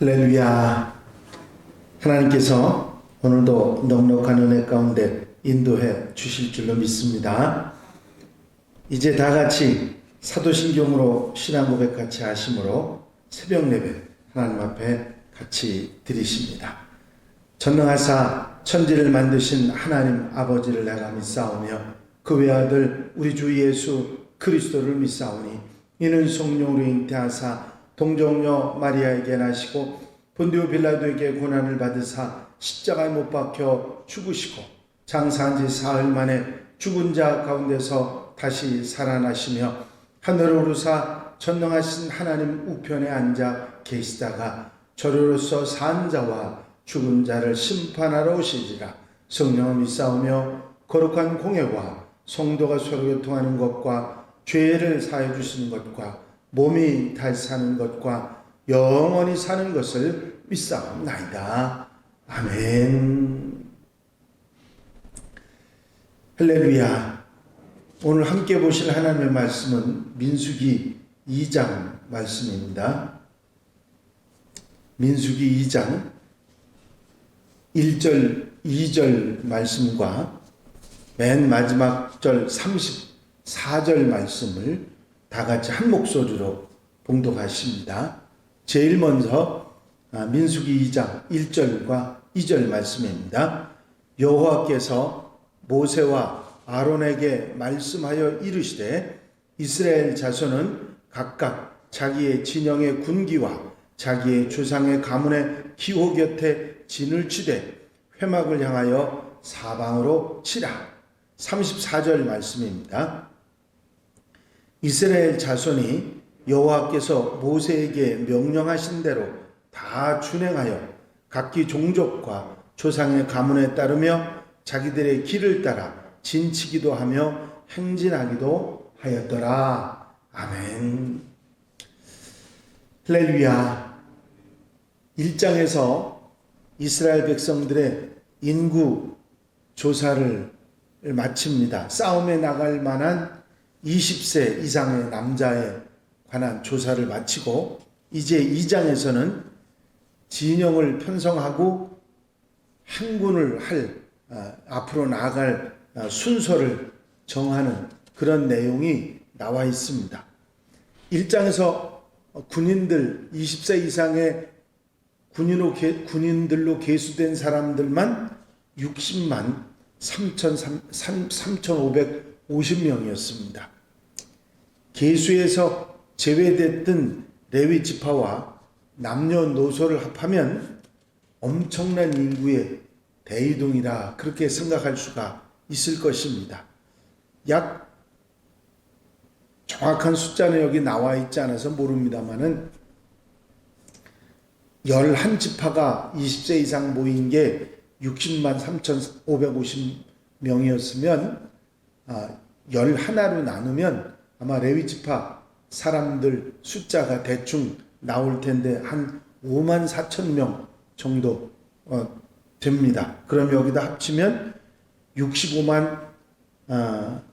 할렐루야. 하나님께서 오늘도 넉넉한 은혜 가운데 인도해 주실 줄로 믿습니다. 이제 다 같이 사도신경으로 신앙 고백 같이 하심으로 새벽 예배 하나님 앞에 같이 드리십니다. 전능하사 천지를 만드신 하나님 아버지를 내가 믿사오며 그 외아들 우리 주 예수 그리스도를 믿사오니 이는 성령으로 잉태하사 동정녀 마리아에게 나시고 본디오 빌라도에게 고난을 받으사 십자가에 못 박혀 죽으시고 장사한 지 사흘 만에 죽은 자 가운데서 다시 살아나시며 하늘로 오르사 전능하신 하나님 우편에 앉아 계시다가 저리로서 산 자와 죽은 자를 심판하러 오시리라. 성령을 믿사오며 거룩한 공예와 성도가 서로 교통하는 것과 죄를 사해 주시는 것과 몸이 다시 사는 것과 영원히 사는 것을 믿사옵나이다. 아멘. 할렐루야. 오늘 함께 보실 하나님의 말씀은 민수기 2장 말씀입니다. 민수기 2장 1절 2절 말씀과 맨 마지막 절 34절 말씀을 다 같이 한 목소리로 봉독하십니다. 제일 먼저 민수기 2장 1절과 2절 말씀입니다. 여호와께서 모세와 아론에게 말씀하여 이르시되 이스라엘 자손은 각각 자기의 진영의 군기와 자기의 조상의 가문의 기호 곁에 진을 치되 회막을 향하여 사방으로 치라. 34절 말씀입니다. 이스라엘 자손이 여호와께서 모세에게 명령하신 대로 다 준행하여 각기 종족과 조상의 가문에 따르며 자기들의 길을 따라 진치기도 하며 행진하기도 하였더라. 아멘. 할렐루야. 1장에서 이스라엘 백성들의 인구 조사를 마칩니다. 싸움에 나갈 만한 20세 이상의 남자에 관한 조사를 마치고 이제 2장에서는 진영을 편성하고 행군을 할 앞으로 나아갈 순서를 정하는 그런 내용이 나와 있습니다. 1장에서 군인들 20세 이상의 군인들로 계수된 사람들만 60만 3,550명이었습니다. 계수에서 제외됐던 레위 지파와 남녀노소를 합하면 엄청난 인구의 대이동이라 그렇게 생각할 수가 있을 것입니다. 약 정확한 숫자는 여기 나와 있지 않아서 모릅니다만은 11지파가 20세 이상 모인 게 60만 3,550명이었으면 11로 나누면 아마 레위지파 사람들 숫자가 대충 나올 텐데 한 5만 4천 명 정도 됩니다. 그럼 여기다 합치면 65만 한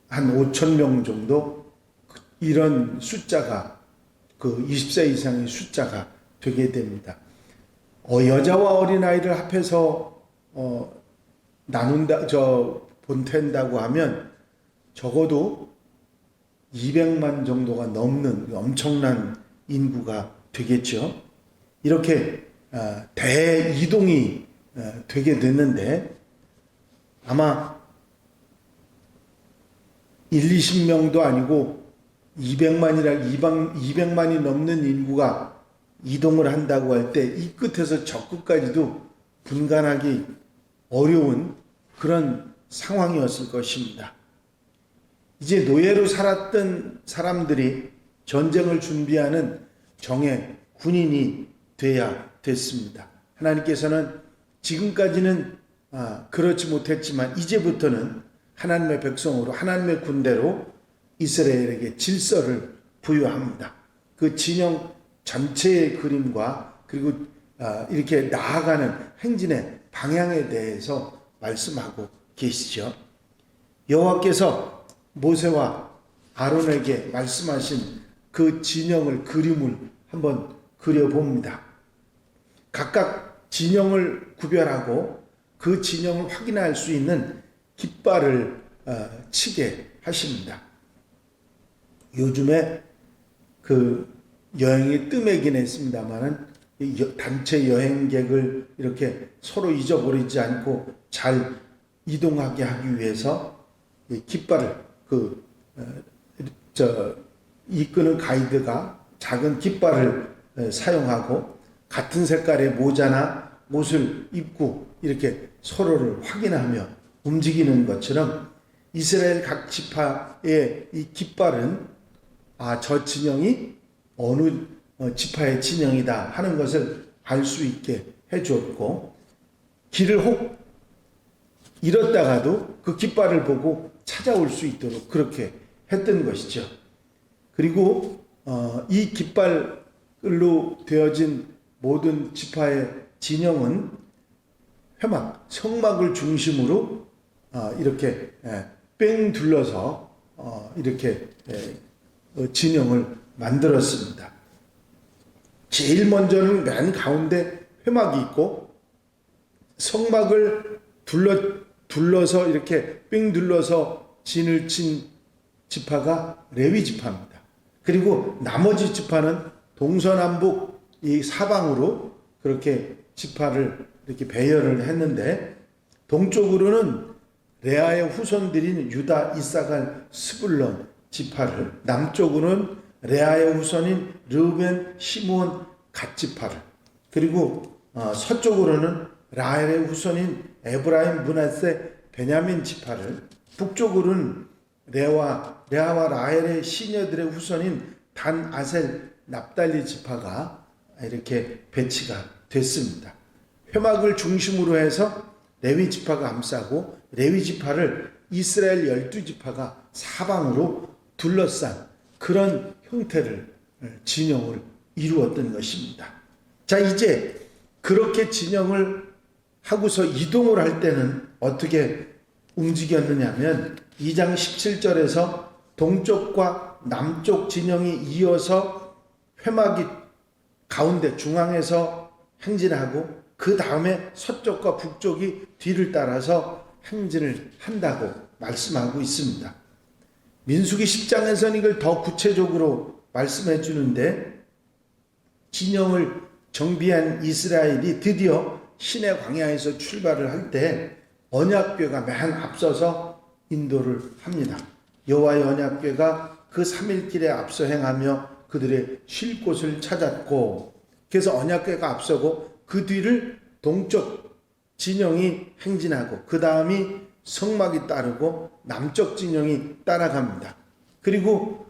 5천 명 정도 이런 숫자가 그 20세 이상의 숫자가 되게 됩니다. 여자와 어린아이를 합해서 본탠다고 하면 적어도 200만 정도가 넘는 엄청난 인구가 되겠죠. 이렇게 대이동이 되게 됐는데 아마 20명도 아니고 200만이 넘는 인구가 이동을 한다고 할 때 이 끝에서 저 끝까지도 분간하기 어려운 그런 상황이었을 것입니다. 이제 노예로 살았던 사람들이 전쟁을 준비하는 정예 군인이 돼야 됐습니다. 하나님께서는 지금까지는 그렇지 못했지만 이제부터는 하나님의 백성으로 하나님의 군대로 이스라엘에게 질서를 부여합니다. 그 진영 전체의 그림과 그리고 이렇게 나아가는 행진의 방향에 대해서 말씀하고 계시죠. 여호와께서 모세와 아론에게 말씀하신 그 진영을 그림을 한번 그려봅니다. 각각 진영을 구별하고 그 진영을 확인할 수 있는 깃발을 치게 하십니다. 요즘에 그 여행이 뜸해긴 했습니다만은 단체 여행객을 이렇게 서로 잊어버리지 않고 잘 이동하게 하기 위해서 깃발을 이끄는 가이드가 작은 깃발을 사용하고 같은 색깔의 모자나 옷을 입고 이렇게 서로를 확인하며 움직이는 것처럼 이스라엘 각 지파의 이 깃발은 저 진영이 어느 지파의 진영이다 하는 것을 알 수 있게 해주었고, 길을 혹 잃었다가도 그 깃발을 보고 찾아올 수 있도록 그렇게 했던 것이죠. 그리고 이 깃발로 되어진 모든 지파의 진영은 회막, 성막을 중심으로 이렇게 뺑 둘러서 이렇게 진영을 만들었습니다. 제일 먼저는 맨 가운데 회막이 있고, 성막을 둘러서 이렇게 뺑 둘러서 진을 친 지파가 레위 지파입니다. 그리고 나머지 지파는 동서남북 이 사방으로 그렇게 지파를 이렇게 배열을 했는데, 동쪽으로는 레아의 후손들인 유다, 이사갈, 스불론 지파를, 남쪽으로는 레아의 후손인 르우벤, 시므온, 갓 지파를, 그리고 서쪽으로는 라헬의 후손인 에브라임, 므낫세, 베냐민 지파를, 북쪽으로는 레아와 라헬의 시녀들의 후손인 단, 아셀, 납달리 지파가 이렇게 배치가 됐습니다. 회막을 중심으로 해서 레위 지파가 감싸고, 레위 지파를 이스라엘 12지파가 사방으로 둘러싼 그런 형태를, 진영을 이루었던 것입니다. 자, 이제 그렇게 진영을 하고서 이동을 할 때는 어떻게 움직였느냐면 2장 17절에서 동쪽과 남쪽 진영이 이어서 회막이 가운데 중앙에서 행진하고, 그 다음에 서쪽과 북쪽이 뒤를 따라서 행진을 한다고 말씀하고 있습니다. 민수기 10장에서는 이걸 더 구체적으로 말씀해 주는데, 진영을 정비한 이스라엘이 드디어 시내 광야에서 출발을 할 때 언약궤가 맨 앞서서 인도를 합니다. 여호와의 언약궤가 그 3일길에 앞서 행하며 그들의 쉴 곳을 찾았고, 그래서 언약궤가 앞서고 그 뒤를 동쪽 진영이 행진하고, 그 다음이 성막이 따르고 남쪽 진영이 따라갑니다. 그리고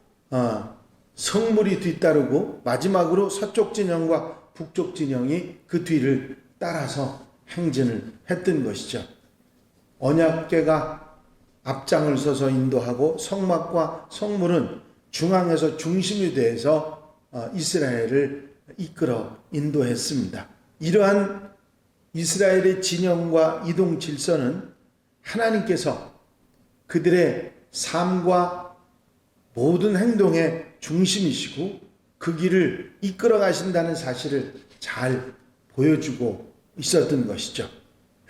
성물이 뒤따르고 마지막으로 서쪽 진영과 북쪽 진영이 그 뒤를 따라서 행진을 했던 것이죠. 언약궤가 앞장을 서서 인도하고, 성막과 성물은 중앙에서 중심이 돼서 이스라엘을 이끌어 인도했습니다. 이러한 이스라엘의 진영과 이동 질서는 하나님께서 그들의 삶과 모든 행동의 중심이시고 그 길을 이끌어 가신다는 사실을 잘 보여주고 있었던 것이죠.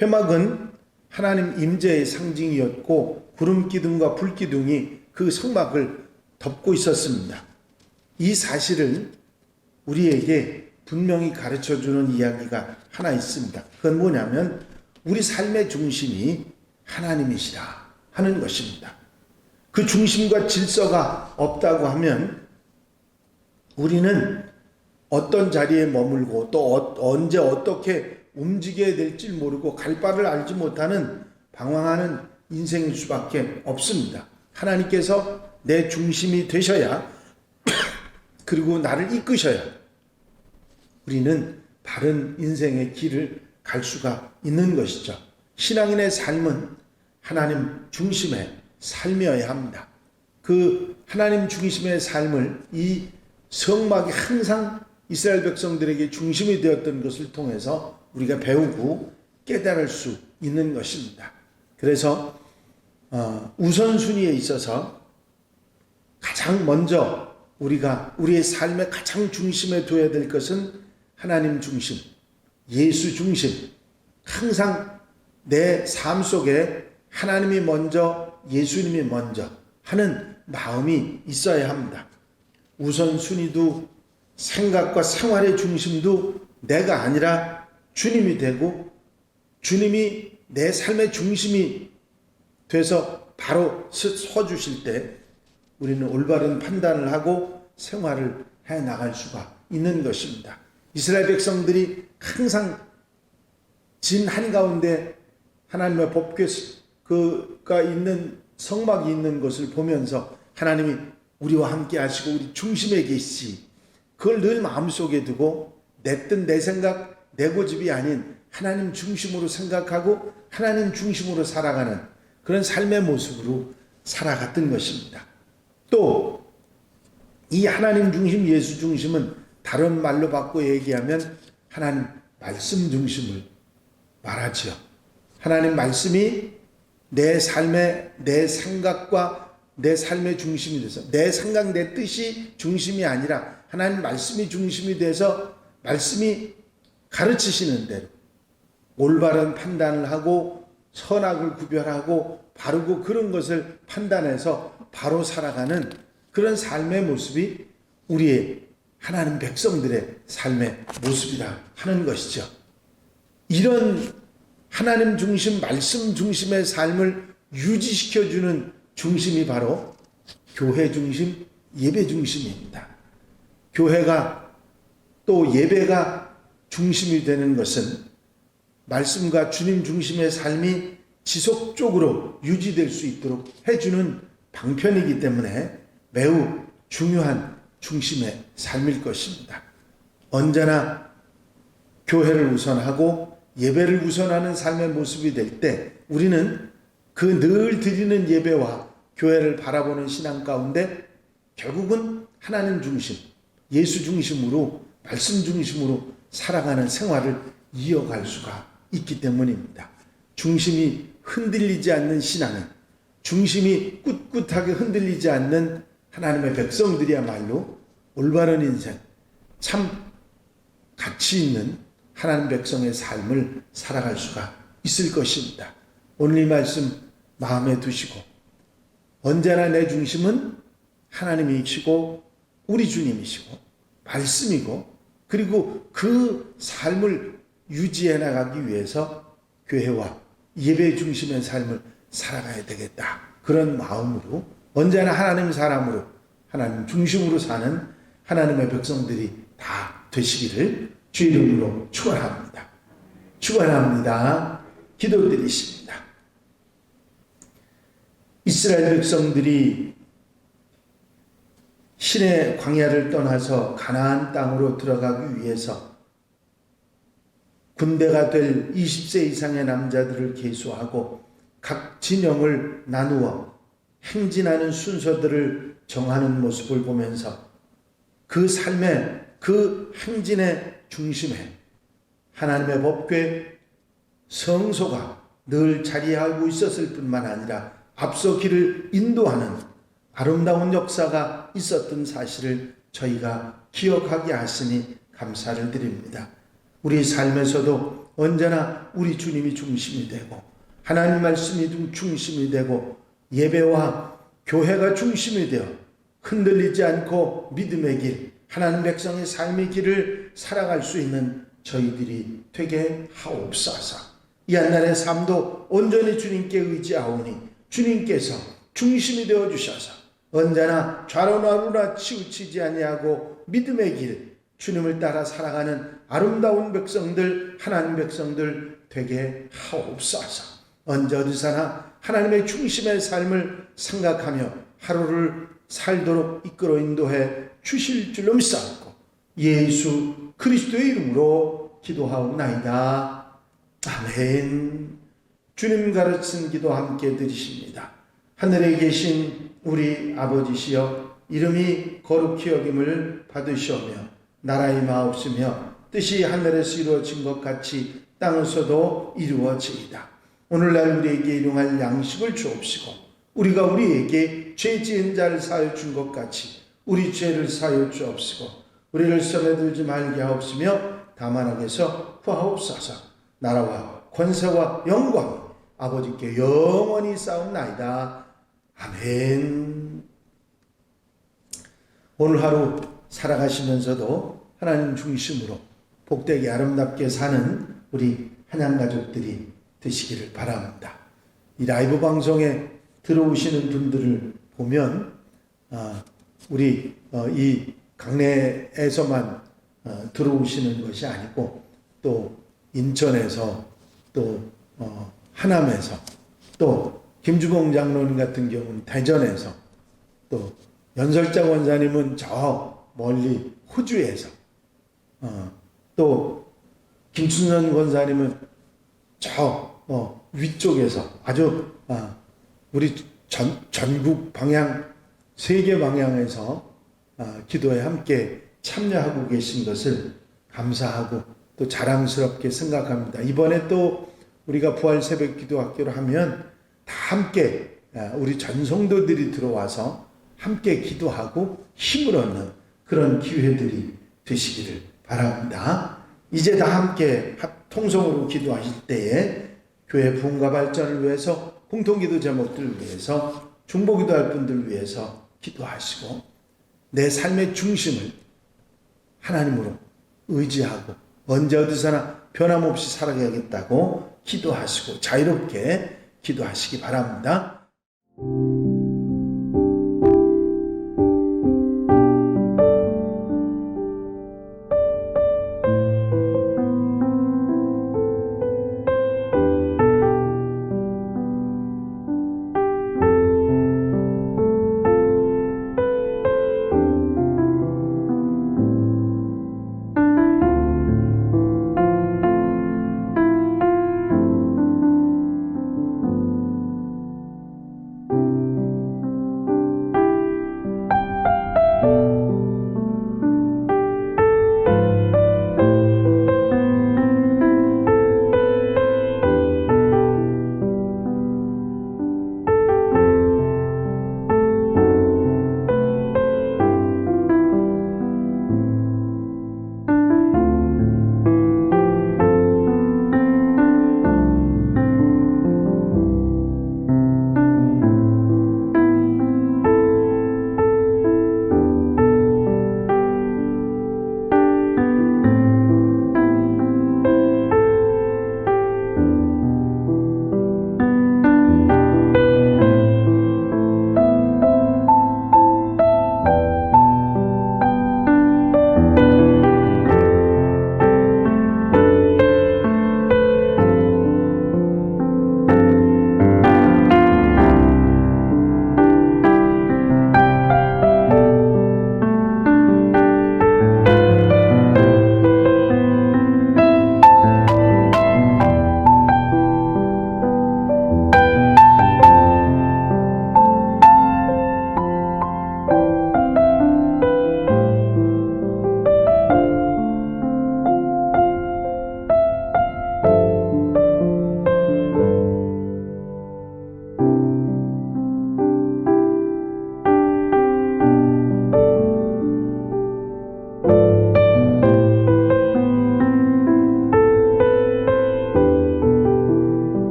회막은 하나님 임재의 상징이었고, 구름 기둥과 불 기둥이 그 성막을 덮고 있었습니다. 이 사실은 우리에게 분명히 가르쳐주는 이야기가 하나 있습니다. 그건 뭐냐면 우리 삶의 중심이 하나님이시라 하는 것입니다. 그 중심과 질서가 없다고 하면 우리는 어떤 자리에 머물고 또 언제 어떻게 움직여야 될지 모르고 갈 바를 알지 못하는 방황하는 인생일 수밖에 없습니다. 하나님께서 내 중심이 되셔야 그리고 나를 이끄셔야 우리는 바른 인생의 길을 갈 수가 있는 것이죠. 신앙인의 삶은 하나님 중심의 삶이어야 합니다. 그 하나님 중심의 삶을 이 성막이 항상 이스라엘 백성들에게 중심이 되었던 것을 통해서 우리가 배우고 깨달을 수 있는 것입니다. 그래서 우선순위에 있어서 가장 먼저 우리가 우리의 삶의 가장 중심에 둬야 될 것은 하나님 중심, 예수 중심, 항상 내 삶 속에 하나님이 먼저, 예수님이 먼저 하는 마음이 있어야 합니다. 우선순위도 생각과 생활의 중심도 내가 아니라 주님이 되고, 주님이 내 삶의 중심이 돼서 바로 서주실 때 우리는 올바른 판단을 하고 생활을 해 나갈 수가 있는 것입니다. 이스라엘 백성들이 항상 진 한가운데 하나님의 법궤가 있는 성막이 있는 것을 보면서 하나님이 우리와 함께 하시고 우리 중심에 계시지, 그걸 늘 마음속에 두고 내 뜻, 내 생각, 내 고집이 아닌 하나님 중심으로 생각하고 하나님 중심으로 살아가는 그런 삶의 모습으로 살아갔던 것입니다. 또 이 하나님 중심, 예수 중심은 다른 말로 바꿔 얘기하면 하나님 말씀 중심을 말하죠. 하나님 말씀이 내 삶의, 내 생각과 내 삶의 중심이 돼서, 내 생각, 내 뜻이 중심이 아니라 하나님 말씀이 중심이 돼서 말씀이 가르치시는 대로 올바른 판단을 하고 선악을 구별하고 바르고 그런 것을 판단해서 바로 살아가는 그런 삶의 모습이 우리의 하나님 백성들의 삶의 모습이라 하는 것이죠. 이런 하나님 중심, 말씀 중심의 삶을 유지시켜주는 중심이 바로 교회 중심, 예배 중심입니다. 교회가 또 예배가 중심이 되는 것은 말씀과 주님 중심의 삶이 지속적으로 유지될 수 있도록 해주는 방편이기 때문에 매우 중요한 중심의 삶일 것입니다. 언제나 교회를 우선하고 예배를 우선하는 삶의 모습이 될 때 우리는 그 늘 드리는 예배와 교회를 바라보는 신앙 가운데 결국은 하나님 중심, 예수 중심으로, 말씀 중심으로 살아가는 생활을 이어갈 수가 있기 때문입니다. 중심이 흔들리지 않는 신앙은, 중심이 꿋꿋하게 흔들리지 않는 하나님의 백성들이야말로 올바른 인생, 참 가치 있는 하나님 백성의 삶을 살아갈 수가 있을 것입니다. 오늘 이 말씀 마음에 두시고 언제나 내 중심은 하나님이시고 우리 주님이시고 말씀이고, 그리고 그 삶을 유지해 나가기 위해서 교회와 예배 중심의 삶을 살아가야 되겠다. 그런 마음으로 언제나 하나님 사람으로 하나님 중심으로 사는 하나님의 백성들이 다 되시기를 주 이름으로 축원합니다. 축원합니다. 기도드리십니다. 이스라엘 백성들이 신의 광야를 떠나서 가나안 땅으로 들어가기 위해서 군대가 될 20세 이상의 남자들을 계수하고 각 진영을 나누어 행진하는 순서들을 정하는 모습을 보면서 그 삶의, 그 행진의 중심에 하나님의 법궤 성소가 늘 자리하고 있었을 뿐만 아니라 앞서 길을 인도하는 아름다운 역사가 있었던 사실을 저희가 기억하게 하시니 감사를 드립니다. 우리 삶에서도 언제나 우리 주님이 중심이 되고 하나님 말씀이 중심이 되고 예배와 교회가 중심이 되어 흔들리지 않고 믿음의 길, 하나님 백성의 삶의 길을 살아갈 수 있는 저희들이 되게 하옵소서. 이 한날의 삶도 온전히 주님께 의지하오니 주님께서 중심이 되어 주셔서 언제나 좌로나로나 치우치지 아니하고 믿음의 길, 주님을 따라 살아가는 아름다운 백성들, 하나님 백성들 되게 하옵소서. 언제 어디서나 하나님의 중심의 삶을 생각하며 하루를 살도록 이끌어 인도해 주실 줄로 믿사옵고 예수 그리스도의 이름으로 기도하옵나이다. 아멘. 주님 가르친 기도 함께 드리십니다. 하늘에 계신 우리 아버지시여, 이름이 거룩히 여김을 받으시오며 나라의 마옵시며 뜻이 하늘에서 이루어진 것 같이 땅에서도 이루어지이다. 오늘날 우리에게 일용할 양식을 주옵시고 우리가 우리에게 죄 지은 자를 사하여 준 것 같이 우리 죄를 사하여 주옵시고 우리를 시험에 들지 말게 하옵시며 다만 악에서 구하옵소서. 나라와 권세와 영광 아버지께 영원히 쌓옵나이다. 아멘. 오늘 하루 살아가시면서도 하나님 중심으로 복되게 아름답게 사는 우리 한양가족들이 되시기를 바랍니다. 이 라이브 방송에 들어오시는 분들을 보면 우리 이 강내에서만 들어오시는 것이 아니고 또 인천에서 또 하남에서 또 김주봉 장로님 같은 경우는 대전에서 또 연설자 권사님은 저 멀리 호주에서 또 김춘선 권사님은 저 위쪽에서 아주 우리 전국 방향 세계 방향에서 기도에 함께 참여하고 계신 것을 감사하고 또 자랑스럽게 생각합니다. 이번에 또 우리가 부활 새벽 기도학교를 하면 다 함께 우리 전성도들이 들어와서 함께 기도하고 힘을 얻는 그런 기회들이 되시기를 바랍니다. 이제 다 함께 통성으로 기도하실 때에 교회 부흥과 발전을 위해서 공통기도 제목들을 위해서 중보기도할 분들을 위해서 기도하시고 내 삶의 중심을 하나님으로 의지하고 언제 어디서나 변함없이 살아가야겠다고 기도하시고 자유롭게 기도하시기 바랍니다.